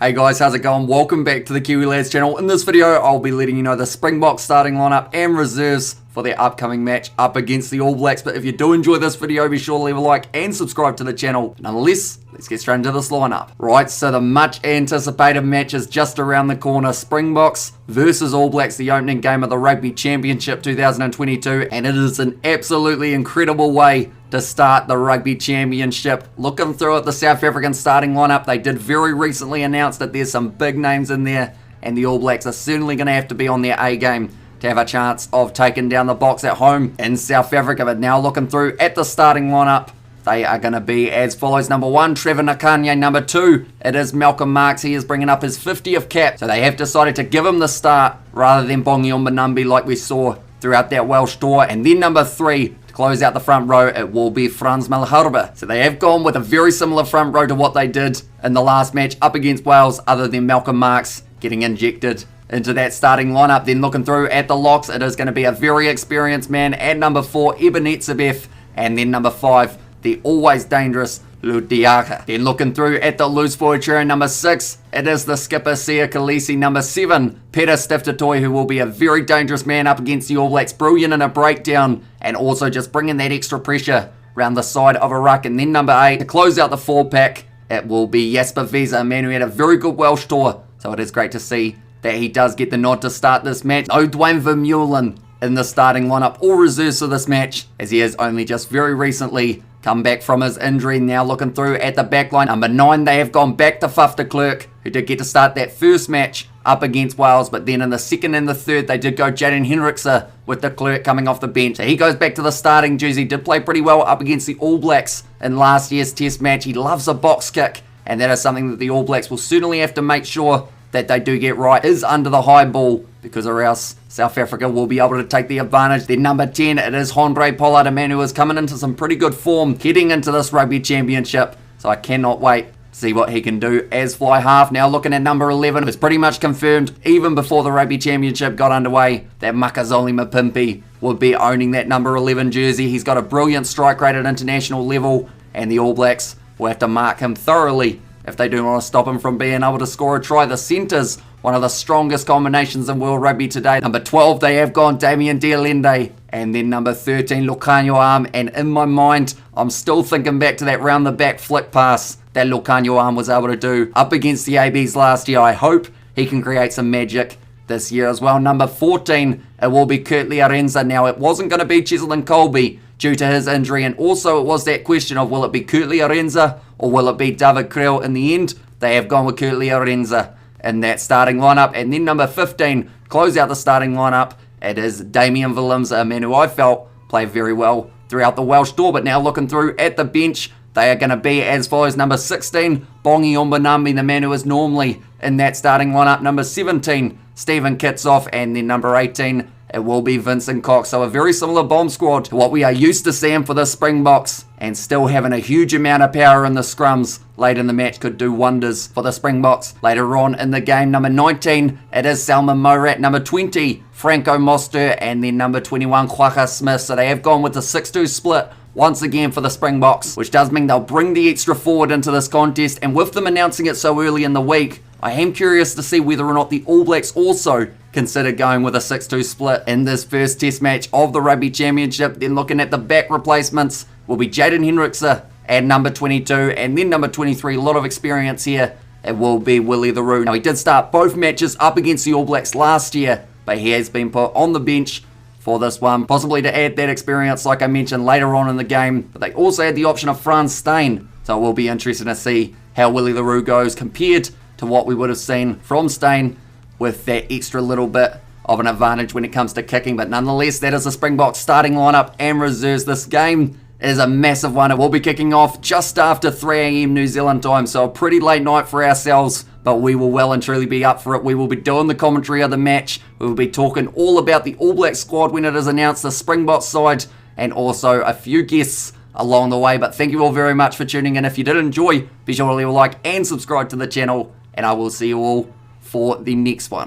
Hey guys, how's it going? Welcome back to the Kiwi Lads channel. In this video, I'll be letting you know the Springboks starting lineup and reserves for their upcoming match up against the All Blacks. But if you do enjoy this video, be sure to leave a like and subscribe to the channel. Nonetheless, let's get straight into this lineup. Right, so the much anticipated match is just around the corner. Springboks versus All Blacks, the opening game of the Rugby Championship 2022. And it is an absolutely incredible way to start the Rugby Championship. Looking through at the South African starting lineup, they did very recently announce that there's some big names in there, and the All Blacks are certainly going to have to be on their A game to have a chance of taking down the Boks at home in South Africa. But now looking through at the starting lineup, they are going to be as follows. Number 1, Trevor Nakanye. Number 2, it is Malcolm Marx. He is bringing up his 50th cap, so they have decided to give him the start rather than Bongi Mbonambi like we saw throughout that Welsh tour. And then number 3, close out the front row, it will be Franz Malharva. So they have gone with a very similar front row to what they did in the last match up against Wales, other than Malcolm Marx getting injected into that starting lineup. Then looking through at the locks, it is going to be a very experienced man at number 4, Ebenetzebev, and then number 5, the always dangerous Ludiaka. Then looking through at the loose forward trio, number 6, it is the skipper Sia Khaleesi. Number 7, Peter Stiftatoy, who will be a very dangerous man up against the All Blacks. Brilliant in a breakdown and also just bringing that extra pressure around the side of a ruck. And then number 8, to close out the 4-pack, it will be Jasper Wiese, a man who had a very good Welsh tour. So it is great to see that he does get the nod to start this match. No Dwayne Vermeulen in the starting lineup or reserves for this match, as he has only just very recently come back from his injury. Now looking through at the back line, number 9, they have gone back to Faf de Klerk, who did get to start that first match up against Wales, but then in the second and the third, they did go Jaden Hendrikse with de Klerk coming off the bench. So he goes back to the starting jersey. Did play pretty well up against the All Blacks in last year's test match. He loves a box kick, and that is something that the All Blacks will certainly have to make sure that they do get right, is under the high ball, because or else South Africa will be able to take the advantage. Then number 10, it is Andre Pollard, a man who is coming into some pretty good form heading into this Rugby Championship. So I cannot wait to see what he can do as fly half. Now looking at number 11, it's pretty much confirmed even before the Rugby Championship got underway that Makazole Mapimpi would be owning that number 11 jersey. He's got a brilliant strike rate at international level, and the All Blacks will have to mark him thoroughly if they do want to stop him from being able to score a try. The centres, one of the strongest combinations in World Rugby today. Number 12, they have gone Damien Dialende. And then number 13, Lucanio Arm. And in my mind, I'm still thinking back to that round the back flick pass that Lucanio Arm was able to do up against the ABs last year. I hope he can create some magic this year as well. Number 14, it will be Kurtley Arendse. Now, it wasn't going to be Cheslin Colby due to his injury, and also it was that question of will it be Kurtley Arendse or will it be David Kriel? In the end, they have gone with Kurtley Arendse in that starting lineup. And then number 15, close out the starting lineup, it is Damian Willemse, a man who I felt played very well throughout the Welsh tour. But now looking through at the bench, they are going to be as follows. Number 16, Bongi Mbonambi, the man who is normally in that starting lineup. Number 17, Stephen Kitsoff. And then number 18, it will be Vincent Cox. So a very similar bomb squad to what we are used to seeing for the Springboks, and still having a huge amount of power in the scrums late in the match could do wonders for the Springboks later on in the game. Number 19, it is Salman Morat. Number 20, Franco Moster. And then number 21, Kwagga Smith. So they have gone with the 6-2 split once again for the Springboks, which does mean they'll bring the extra forward into this contest. And with them announcing it so early in the week, I am curious to see whether or not the All Blacks also consider going with a 6-2 split in this first test match of the Rugby Championship. Then looking at the back replacements will be Jaden Hendrikse at number 22, and then number 23, a lot of experience here, it will be Willie the Roo. Now, he did start both matches up against the All Blacks last year, but he has been put on the bench for this one, possibly to add that experience like I mentioned later on in the game. But they also had the option of Frans Steyn, so it will be interesting to see how Willie the Roo goes compared to what we would have seen from Steyn, with that extra little bit of an advantage when it comes to kicking. But nonetheless, that is the Springboks starting lineup and reserves. This game is a massive one. It will be kicking off just after 3 AM New Zealand time, so a pretty late night for ourselves, but we will well and truly be up for it. We will be doing the commentary of the match. We will be talking all about the All Black squad when it is announced, the Springboks side, and also a few guests along the way. But thank you all very much for tuning in. If you did enjoy, be sure to leave a like and subscribe to the channel, and I will see you all for the next one.